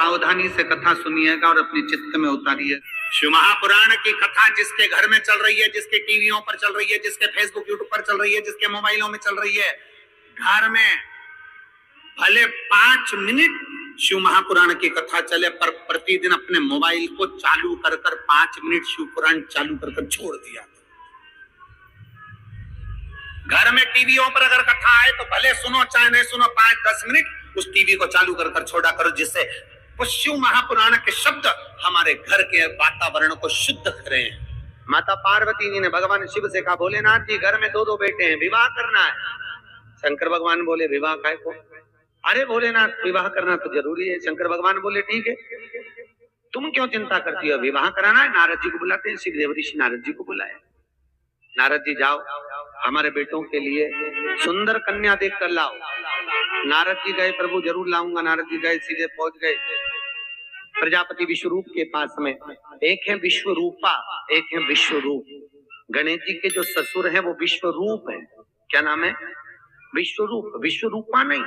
सावधानी से कथा सुनिएगा और अपने चित्त में उतारिए। शिव महापुराण की कथा जिसके घर में चल रही है, जिसके टीवियों पर चल रही है, जिसके फेसबुक यूट्यूब पर चल रही है, जिसके मोबाइलों में चल रही है, घर में भले 5 मिनट शिव महापुराण की कथा चले, पर प्रतिदिन अपने मोबाइल को चालू कर 5 मिनट शिव पुराण चालू कर छोड़ दिया। घर में टीवियों पर अगर कथा आए तो भले सुनो चाहे नहीं सुनो, 5-10 मिनट उस टीवी को चालू कर छोड़ा करो, जिससे वो शिव महापुराण के शब्द हमारे घर के वातावरण को शुद्ध करें। माता पार्वती जी ने भगवान शिव से कहा, भोलेनाथ जी घर में 2 बेटे हैं, विवाह करना है। शंकर भगवान बोले, विवाह काय को? अरे भोलेनाथ विवाह करना तो जरूरी है। शंकर भगवान बोले, ठीक है, तुम क्यों चिंता करती हो, विवाह कराना है। नारद जी को बुलाते हैं। शिव देव ऋषि नारद जी को बुलाए। नारद जी जाओ हमारे बेटों के लिए सुंदर कन्या देख कर लाओ। नारद जी गए, प्रभु जरूर लाऊंगा। नारद जी गए, सीधे पहुंच गए प्रजापति विश्वरूप के पास में। एक है विश्वरूपा, एक है विश्वरूप। गणेश जी के जो ससुर हैं वो विश्वरूप है। क्या नाम है? विश्वरूप। विश्वरूपा नहीं,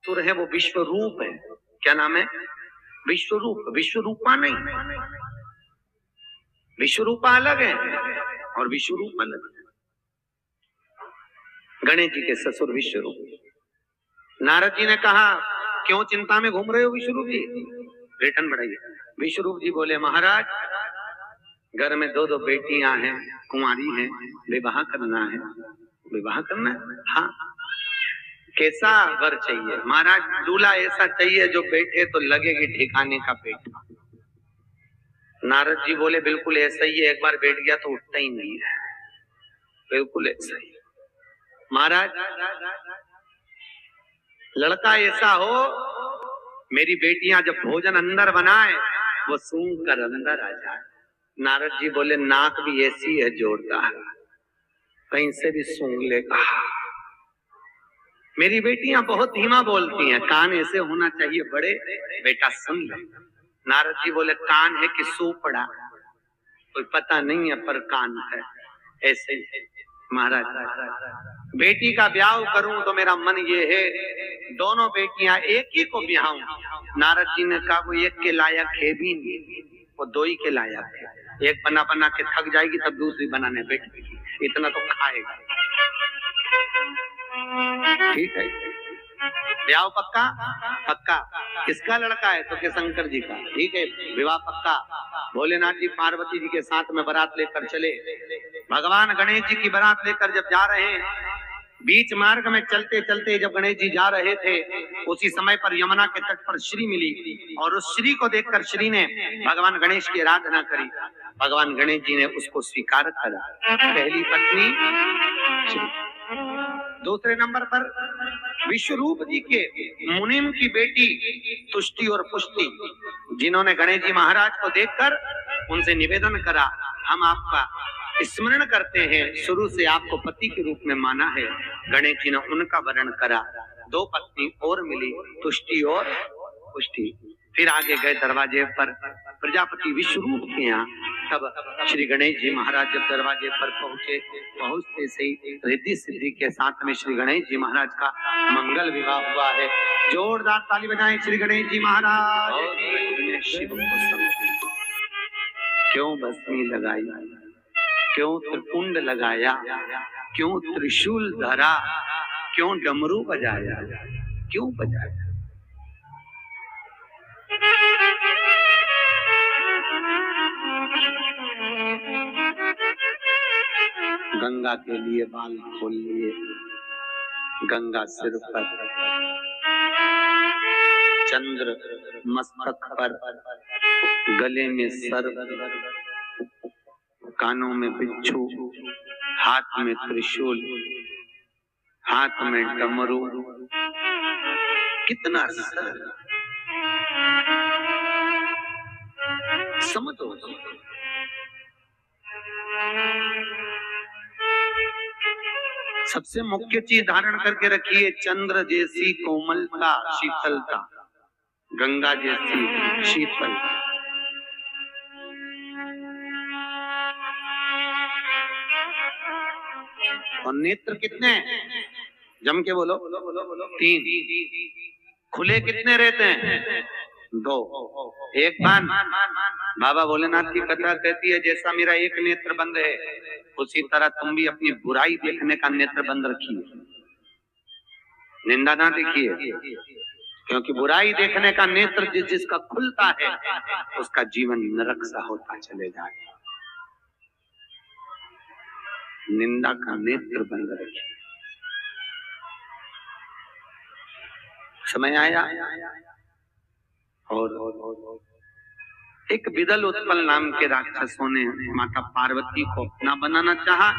ससुर है वो विश्वरूप है। क्या नाम है? विश्वरूप। विश्वरूपा नहीं, विश्वरूपा अलग है और विश्वरूप अलग है। गणेश जी के ससुर विश्वरूप। नारद जी ने कहा, क्यों चिंता में घूम रहे हो विश्वरूप जी? रिटर्न बढ़ाइए। विश्वरूप जी बोले, महाराज घर में 2 बेटियां हैं, कुंवारी हैं, विवाह करना है। विवाह करना है? हाँ। कैसा वर चाहिए? महाराज दूल्हा ऐसा चाहिए जो बैठे तो लगेगी ठिकाने का पेट। नारद जी बोले, बिल्कुल ऐसा ही है, एक बार बैठ गया तो उठता ही नहीं है। बिल्कुल ऐसा ही। महाराज लड़का ऐसा हो, मेरी बेटियां जब भोजन अंदर बनाए वो सूंघ कर अंदर आ जाए। नारद जी बोले, नाक भी ऐसी है जोरदार, कहीं से भी सूंघ लेगा। मेरी बेटियां बहुत धीमा बोलती हैं, कान ऐसे होना चाहिए बड़े, बेटा सुन ले। नारद जी बोले, कान है कि सूपड़ा कोई पता नहीं है, पर कान है। ऐसे ही महाराज बेटी का ब्याह करूं तो मेरा मन ये है, दोनों बेटियां एक ही को ब्याहूं। नारद जी ने कहा, वो एक के लायक है भी नहीं, वो 2 ही के लायक है। एक बना बना के थक जाएगी तब दूसरी बनाने बैठेगी, इतना तो खाएगा। ठीक है, ब्याह पक्का? पक्का। किसका लड़का है? तो के शंकर जी का। ठीक है, विवाह पक्का। भोलेनाथ जी पार्वती जी के साथ में बारात लेकर चले। भगवान गणेश जी की बारात लेकर जब जा रहे हैं, बीच मार्ग में चलते चलते जब गणेश जी जा रहे थे, उसी समय पर यमुना के तट पर श्री मिली और उस श्री को देखकर श्री ने भगवान गणेश की आराधना करी। भगवान गणेश जी ने उसको स्वीकार करा, पहली पत्नी श्री। दूसरे नंबर पर विश्वरूप जी के मुनिम की बेटी तुष्टि और पुष्टि, जिन्होंने गणेश जी महाराज को देखकर उनसे निवेदन करा, हम आपका स्मरण करते हैं, शुरू से आपको पति के रूप में माना है। गणेश जी ने उनका वर्ण करा। 2 पत्नी और मिली, तुष्टि और पुष्टि। फिर आगे गए दरवाजे पर प्रजापति विश्वरूप के यहाँ। तब श्री गणेश जी महाराज जब दरवाजे पर पहुंचे, पहुंचते से ही रिद्धि सिद्धि के साथ में श्री गणेश जी महाराज का मंगल विवाह हुआ है। जोरदार ताली बजाएं श्री गणेश जी महाराज। शिव को क्यों भस्मी लगाई, क्यों त्रिपुंड लगाया, क्यों त्रिशूल धरा, क्यों डमरू बजाया, क्यों बजाया? गंगा के लिए बाल खोल लिए, गंगा सिर पर, चंद्र मस्तक पर, गले में सर्प, कानों में बिच्छू, हाथ में त्रिशूल, हाथ में डमरू। कितना सरल, समझो। सबसे मुख्य चीज धारण करके रखिए, चंद्र जैसी कोमलता, शीतलता, गंगा जैसी शीतल। और नेत्र कितने? जम के बोलो। 3। खुले कितने रहते हैं? दो। एक बार बाबा भोलेनाथ की कथा कहती है, जैसा मेरा एक नेत्र बंद है उसी तरह तुम भी अपनी बुराई देखने का नेत्र बंद रखिए, निंदा ना देखिए, क्योंकि बुराई देखने का नेत्र जिसका खुलता है उसका जीवन नरक सा होता चले जाएगा। निंदा का नेत्र बंद रखिए। समय आया और एक विदल उत्पल नाम के राक्षसों ने माता पार्वती को अपना बनाना चाहा।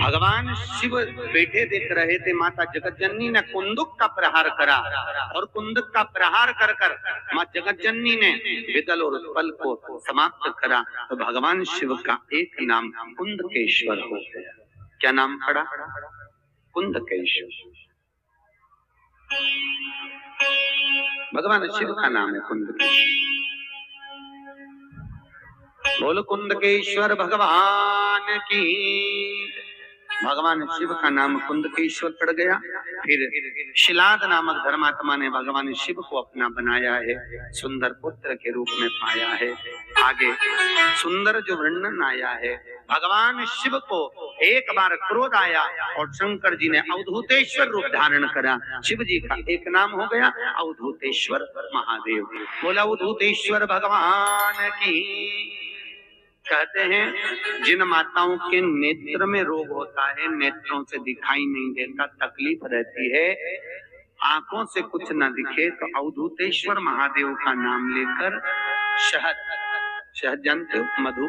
भगवान शिव बैठे देख रहे थे, माता जगतजननी ने कुंदुक का प्रहार करा और कुंदुक का प्रहार कर कर मां जगतजननी ने विदल और उत्पल को समाप्त करा। तो भगवान शिव का एक नाम कुंदकेश्वर हो गया। क्या नाम पड़ा? कुंदकेश्वर। भगवान शिव का नाम है कुंदकेश्वर। बोल कुंदकेश्वर भगवान की। भगवान शिव का नाम कुंदकेश्वर पड़ गया। फिर शिलाद नामक धर्मात्मा ने भगवान शिव को अपना बनाया है, सुंदर पुत्र के रूप में पाया है। आगे सुंदर जो वर्णन आया है, भगवान शिव को एक बार क्रोध आया और शंकर जी ने अवधूतेश्वर रूप धारण करा। शिव जी का एक नाम हो गया अवधूतेश्वर महादेव। बोला अवधूतेश्वर भगवान की। कहते हैं जिन माताओं के नेत्र में रोग होता है, नेत्रों से दिखाई नहीं देता, तकलीफ रहती है, आंखों से कुछ न दिखे, तो अवधूतेश्वर महादेव का नाम लेकर शहद, शहद जानते हो, मधु,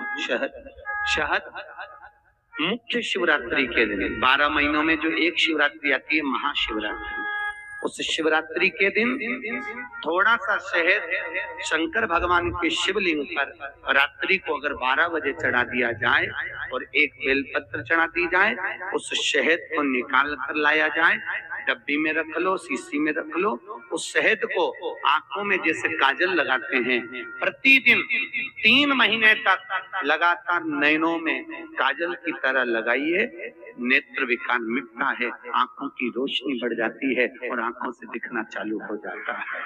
शहद मुख्य शिवरात्रि के दिन 12 महीनों में जो एक शिवरात्रि आती है महाशिवरात्रि, उस शिवरात्रि के दिन थोड़ा सा शहद शंकर भगवान के शिवलिंग पर रात्रि को अगर 12 बजे चढ़ा दिया जाए और एक बेलपत्र चढ़ा दी जाए, उस शहद को निकाल कर लाया जाए, डब्बी में रख लो, शीशी में रख लो। उस शहद को आंखों में जैसे काजल लगाते हैं, प्रतिदिन 3 महीने तक लगातार नयनों में काजल की तरह लगाइए। नेत्र विकार मिटता है, आंखों की रोशनी बढ़ जाती है और आंखों से दिखना चालू हो जाता है।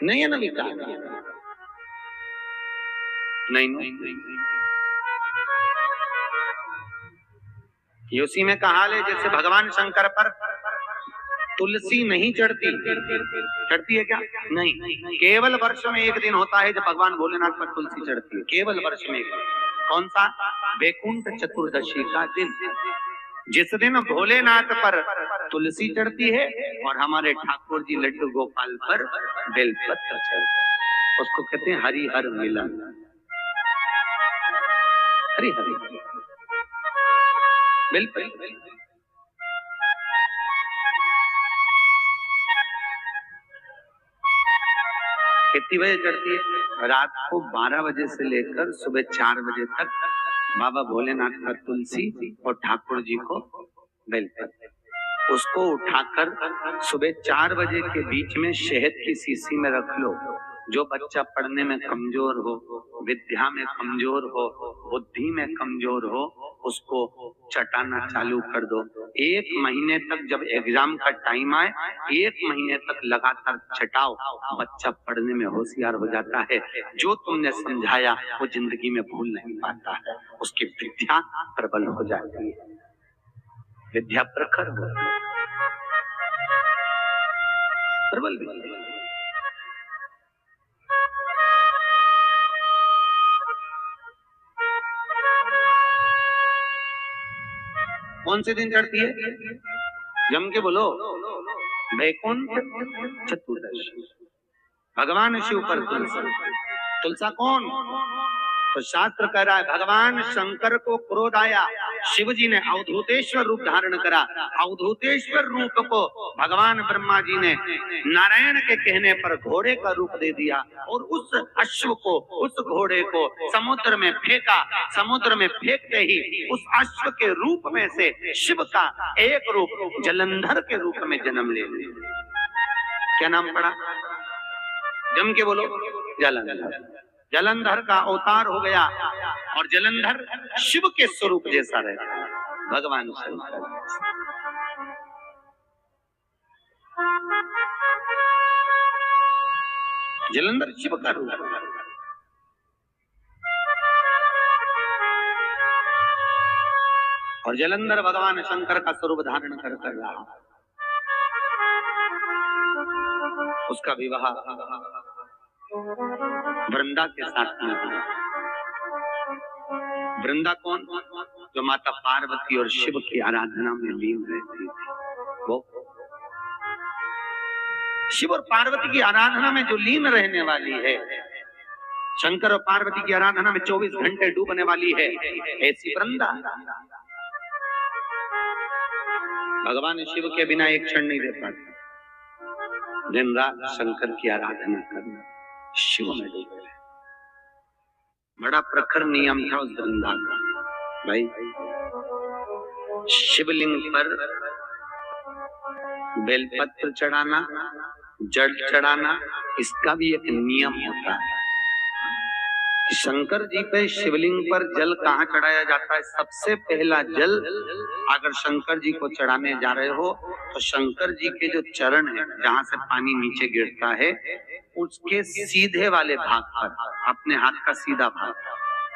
नयन विकार नहीं। उसी में कहा ले, जैसे भगवान शंकर पर तुलसी नहीं चढ़ती, चढ़ती है क्या? नहीं, केवल वर्ष में एक दिन होता है जब भगवान भोलेनाथ पर तुलसी चढ़ती है, केवल वर्ष में एक दिन। कौन सा? वैकुंठ चतुर्दशी का दिन, जिस दिन भोलेनाथ पर तुलसी चढ़ती है और हमारे ठाकुर जी लड्डू गोपाल पर बेलपत्र चढ़ता है। उसको कहते हैं हरिहर मिलन। हरिहर बेलपत्र। कितनी बजे चढ़ती है? रात को 12 बजे से लेकर सुबह 4 बजे तक बाबा भोलेनाथ का तुलसी और ठाकुर जी को बेलपत्र। उसको उठाकर सुबह 4 बजे के बीच में शहद की शीशी में रख लो। जो बच्चा पढ़ने में कमजोर हो, विद्या में कमजोर हो, बुद्धि में कमजोर हो, उसको चटाना चालू कर दो। 1 महीने तक, जब एग्जाम का टाइम आए, 1 महीने तक लगातार चटाओ, बच्चा पढ़ने में होशियार हो जाता है। जो तुमने समझाया वो जिंदगी में भूल नहीं पाता है, उसकी विद्या प्रबल हो जाती है, विद्या प्रखर हो, प्रबल विद्या। कौन से दिन चढ़ती है? जम के बोलो। वैकुंठ चतुर्दशी। भगवान शिव पर तुलसा। तुलसा कौन? तो शास्त्र कह रहा है भगवान शंकर को क्रोध आया, शिव जी ने अवधूतेश्वर रूप धारण करा। अवधूतेश्वर रूप को भगवान ब्रह्मा जी ने नारायण के कहने पर घोड़े का रूप दे दिया और उस अश्व को, उस घोड़े को समुद्र में फेंका। समुद्र में फेंकते ही उस अश्व के रूप में से शिव का एक रूप जलंधर के रूप में जन्म ले लिया। क्या नाम पड़ा? जम के बोलो। जलंधर। जलंधर का अवतार हो गया और जलंधर शिव के स्वरूप जैसा रहता है, भगवान शंकर। जलंधर शिव का रूप है। और जलंधर भगवान शंकर का स्वरूप धारण कर रहा। उसका विवाह वृंदा के साथ में हुआ। वृंदा कौन? जो माता पार्वती और शिव की आराधना में लीन रहती थी। वो शिव और पार्वती की आराधना में जो लीन रहने वाली है, शंकर और पार्वती की आराधना में 24 घंटे डूबने वाली है, ऐसी वृंदा भगवान शिव के बिना एक क्षण नहीं रह पाती। दिन रात शंकर की आराधना करना, शिव में डूबे। बड़ा प्रखर नियम था उस वृंदा का। भाई शिवलिंग पर बेलपत्र चढ़ाना, जल चढ़ाना, इसका भी एक नियम होता है। शंकर जी पे शिवलिंग पर जल कहाँ चढ़ाया जाता है? सबसे पहला जल अगर शंकर जी को चढ़ाने जा रहे हो तो शंकर जी के जो चरण है, जहाँ से पानी नीचे गिरता है, उसके सीधे वाले भाग पर, अपने हाथ का सीधा भाग,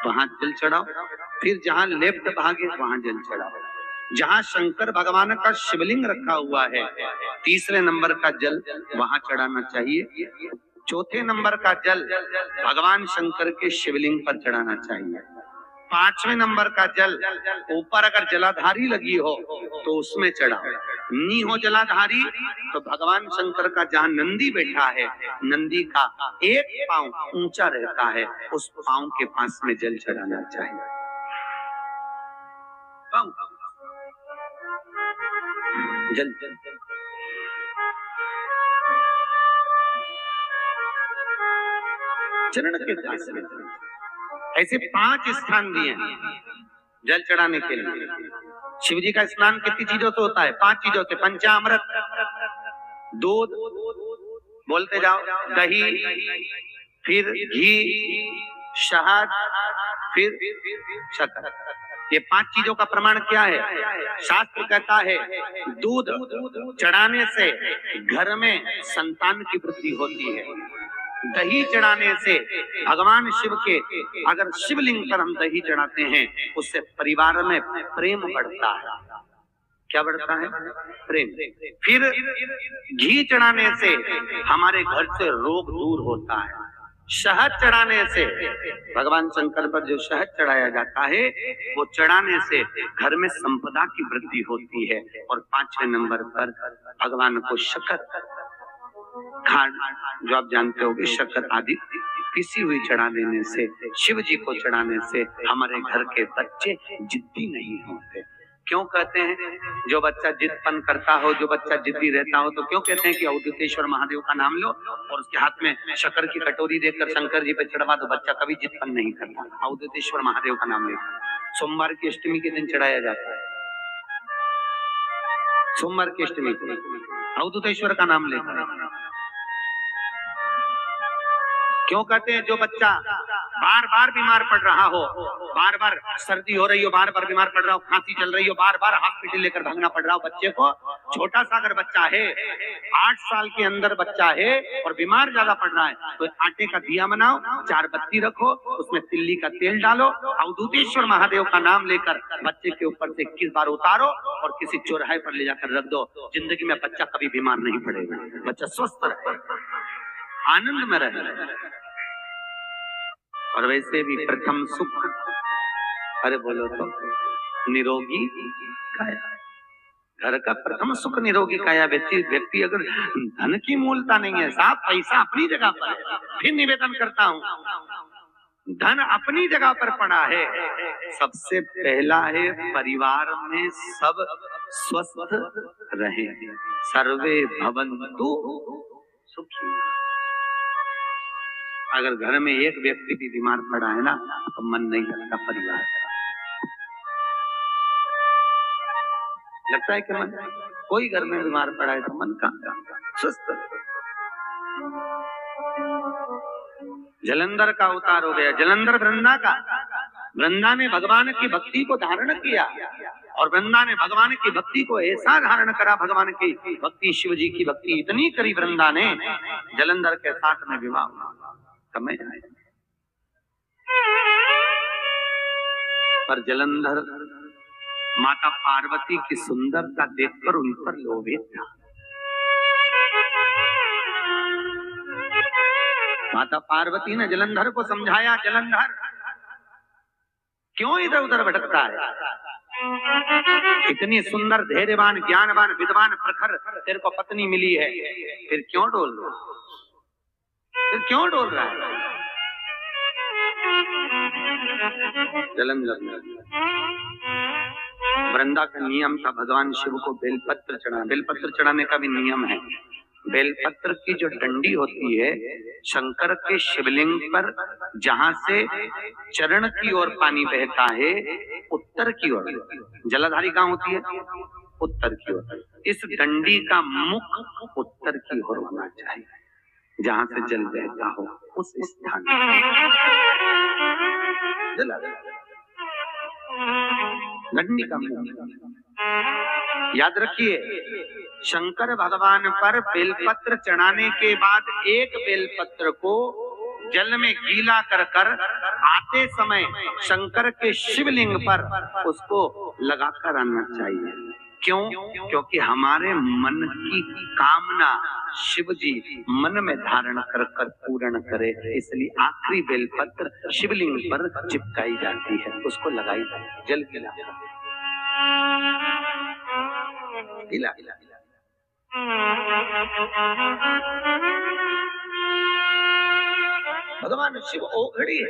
वहां जल चढ़ाओ। फिर जहाँ लेफ्ट भाग है वहां जल चढ़ाओ। जहाँ शंकर भगवान का शिवलिंग रखा हुआ है, तीसरे नंबर का जल वहां चढ़ाना चाहिए। चौथे नंबर का जल भगवान शंकर के शिवलिंग पर चढ़ाना चाहिए। पांचवें नंबर का जल ऊपर अगर जलाधारी लगी हो तो उसमें चढ़ाओ। नी हो जलाधारी तो भगवान शंकर का जहाँ नंदी बैठा है, नंदी का एक पांव ऊंचा रहता है, उस पांव के पास में जल चढ़ाना चाहिए। जल जल चरण के पास में ऐसे 5 स्थान दिए जल चढ़ाने के लिए। शिव जी का स्नान कितनी चीजों से होता है? 5 चीजों से। पंचामृत, दूध, बोलते जाओ, दही, फिर घी, शहद, फिर शक्कर। ये 5 चीजों का प्रमाण क्या है? शास्त्र कहता है दूध चढ़ाने से घर में संतान की वृद्धि होती है। दही चढ़ाने से भगवान शिव के, अगर शिवलिंग पर हम दही चढ़ाते हैं, उससे परिवार में प्रेम बढ़ता है। क्या बढ़ता है? प्रेम। फिर घी चढ़ाने से हमारे घर से रोग दूर होता है। शहद चढ़ाने से, भगवान शंकर पर जो शहद चढ़ाया जाता है, वो चढ़ाने से घर में संपदा की वृद्धि होती है। और 5वें नंबर पर भगवान को शक्कर, खांड जो आप जानते होंगे, शक्कर आदि पिसी हुई चढ़ा देने से, शिव जी को चढ़ाने से हमारे घर के बच्चे जिद्दी नहीं होते। क्यों कहते हैं? जो बच्चा जिदपन करता हो, जो बच्चा जिद्दी रहता हो, तो क्यों कहते हैं कि अवधूतेश्वर महादेव का नाम लो और उसके हाथ में शक्कर की कटोरी देकर शंकर जी पे चढ़वा दो, बच्चा कभी जिदपन नहीं करता। अवधूतेश्वर महादेव का नाम लेकर सोमवार की अष्टमी के दिन चढ़ाया जाता है। सोमवार की अष्टमी को अवधूतेश्वर का नाम लेकर। क्यों कहते हैं? जो बच्चा बार बार बीमार पड़ रहा हो, बार बार सर्दी हो रही हो, बार बार बीमार पड़ रहा हो, खांसी चल रही हो, बार बार हॉस्पिटल लेकर भागना पड़ रहा हो बच्चे को, छोटा सा अगर बच्चा है, 8 साल के अंदर बच्चा है और बीमार ज्यादा पड़ रहा है, तो आटे का दिया बनाओ, 4 बत्ती रखो, उसमें तिल्ली का तेल डालो, अवधूतेश्वर महादेव का नाम लेकर बच्चे के ऊपर से 21 बार उतारो और किसी चौराहे पर ले जाकर रख दो। जिंदगी में बच्चा कभी बीमार नहीं पड़ेगा, बच्चा स्वस्थ रहे, आनंद में रहे। और वैसे भी प्रथम सुख, अरे बोलो तो, निरोगी काया। घर का प्रथम सुख निरोगी काया। व्यक्ति अगर धन की मूलता नहीं है, साफ पैसा अपनी जगह पर है, फिर निवेदन करता हूं, धन अपनी जगह पर पड़ा है, सबसे पहला है परिवार में सब स्वस्थ रहे, सर्वे भवन्तु सुखी। अगर घर में एक व्यक्ति भी बीमार पड़ा है ना, तो मन नहीं लगता परिवार का। लगता है कि मन, कोई घर में बीमार पड़ा है तो मन कहाँ सुस्त। जलंधर का अवतार हो गया, जलंधर वृंदा का। वृंदा ने भगवान की भक्ति को धारण किया और वृंदा ने भगवान की भक्ति को ऐसा धारण करा, भगवान की भक्ति, शिव जी की भक्ति इतनी करी वृंदा ने, जलंधर के साथ में विवाह हुआ। समय आया। पर जलंधर माता पार्वती की सुंदरता देखकर उन पर लोभित था। माता पार्वती ने जलंधर को समझाया, जलंधर क्यों इधर उधर भटकता है? इतनी सुंदर, धैर्यवान, ज्ञानवान, विद्वान, प्रखर तेरे को पत्नी मिली है, फिर क्यों डोल रहा है? फिर क्यों डोल रहा है? जलंधर वृंदा का नियम था भगवान शिव को बेलपत्र चढ़ाना। बेलपत्र चढ़ाने का भी नियम है। बेलपत्र की जो डंडी होती है शंकर के शिवलिंग पर, जहां से चरण की ओर पानी बहता है उत्तर की ओर, जलाधारी कहाँ होती है? उत्तर की ओर। इस डंडी का मुख उत्तर की ओर होना चाहिए, जहां से जल बहता हो उस स्थान डंडी का मुख। याद रखिए, शंकर भगवान पर बेलपत्र चढ़ाने के बाद एक बेलपत्र को जल में गीला कर कर आते समय शंकर के शिवलिंग पर उसको लगाकर आना चाहिए। क्यों? क्योंकि हमारे मन की कामना शिव जी मन में धारण कर कर पूर्ण करे, इसलिए आखिरी बेलपत्र शिवलिंग पर चिपकाई जाती है, उसको लगाई जल गिला गिला गिला। भगवान शिव ओघड़ी है।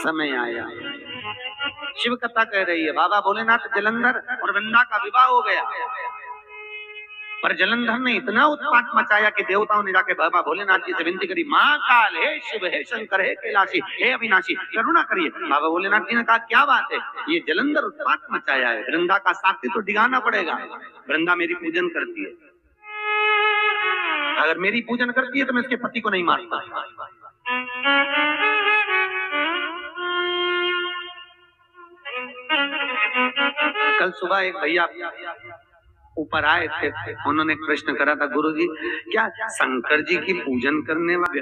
समय आया, शिव कथा कह रही है, बाबा भोलेनाथ जलंधर और वृंदा का विवाह हो गया, पर जलंधर ने इतना उत्पात मचाया कि देवताओं ने जाके बाबा भोलेनाथ जी से विनती करी, महाकाल, हे शिव, हे शंकर, हे कैलाशी, हे अविनाशी, करुणा करिए। बाबा भोलेनाथ जी ने कहा, क्या बात है? ये जलंधर उत्पात मचाया है, वृंदा का साथी तो डिगाना पड़ेगा। वृंदा मेरी पूजन करती है, अगर मेरी पूजन करती है तो मैं इसके पति को नहीं मारता। कल सुबह एक भैया ऊपर आए थे, उन्होंने प्रश्न करा था, गुरुजी क्या शंकर जी की पूजन करने वाले